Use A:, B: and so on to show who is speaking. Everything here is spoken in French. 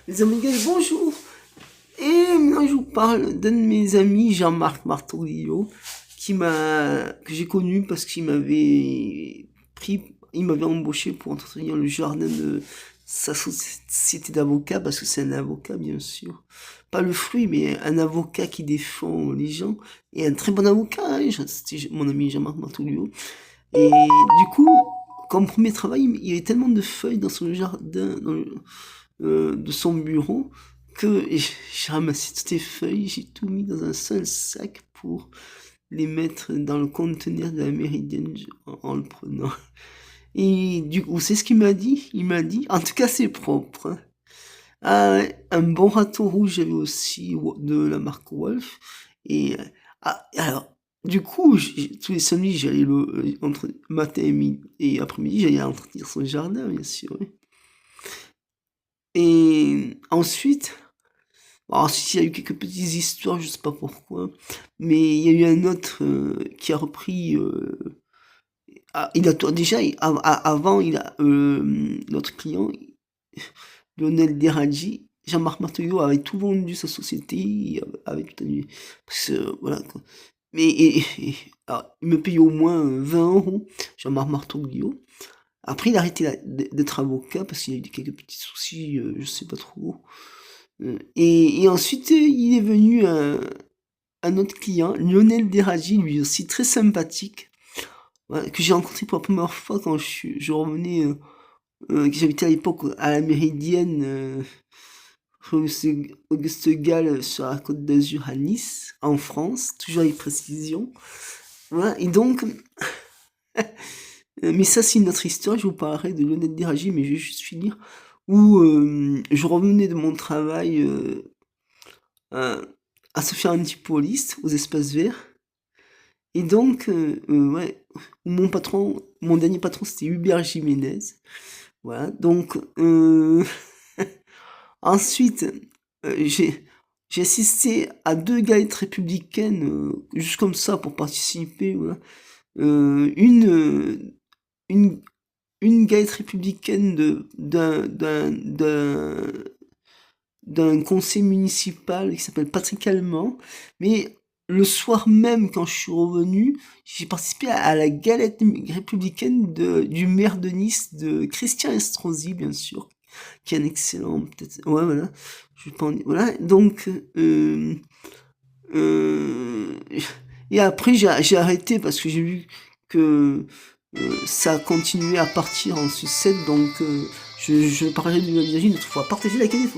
A: Les amis, bonjour. Et maintenant, je vous parle d'un de mes amis, Jean-Marc Martoglio, que j'ai connu parce qu'il m'avait il m'avait embauché pour entretenir le jardin de sa société d'avocats, parce que c'est un avocat, bien sûr. Pas le fruit, mais un avocat qui défend les gens, et un très bon avocat, hein. C'était mon ami Jean-Marc Martoglio. Et du coup, comme premier travail, il y avait tellement de feuilles dans son jardin, de son bureau, que j'ai ramassé toutes les feuilles, j'ai tout mis dans un seul sac pour les mettre dans le conteneur de la Méridienne en le prenant. Et du coup, c'est ce qu'il m'a dit. Il m'a dit, en tout cas, c'est propre, hein. Ah, ouais, un bon râteau rouge, j'avais aussi de la marque Wolf. Et alors, du coup, tous les samedis, j'allais entre matin et après-midi, j'allais entretenir son jardin, bien sûr, oui. Et ensuite, il y a eu quelques petites histoires, je sais pas pourquoi, mais il y a eu un autre qui a repris. Déjà, avant, notre client, Lionel Deradji, Jean-Marc Martoglio avait tout vendu sa société, il avait tout annulé. Parce que, voilà, quoi. Mais alors, il me payait au moins 20 euros, Jean-Marc Martoglio. Après, il a arrêté d'être avocat parce qu'il a eu quelques petits soucis, je sais pas trop. Et ensuite, il est venu un autre client, Lionel Deradji, lui aussi très sympathique, ouais, que j'ai rencontré pour la première fois quand je revenais, que j'habitais à l'époque à la Méridienne, rue Auguste Gall, sur la Côte d'Azur à Nice, en France, toujours avec précision. Voilà, et donc, mais ça c'est une autre histoire, je vous parlerai de Lionel Deradji, mais je vais juste finir, où je revenais de mon travail à Sophia Antipolis, aux espaces verts. Et donc, ouais, mon dernier patron, c'était Hubert Jiménez. Voilà, donc, ensuite, j'ai assisté à 2 galettes républicaines, juste comme ça, pour participer, voilà. Une, une galette républicaine d'un conseil municipal qui s'appelle Patrick Allemand, mais le soir même, quand je suis revenu, j'ai participé à la galette républicaine du maire de Nice, de Christian Estrosi, bien sûr, qui est un excellent, peut-être, ouais, voilà, je pense, voilà, donc, euh, et après, j'ai arrêté parce que j'ai vu que ça continuait à partir en sucette, donc je parlerai de la Virginie une autre fois. Partagez, likez, des fois.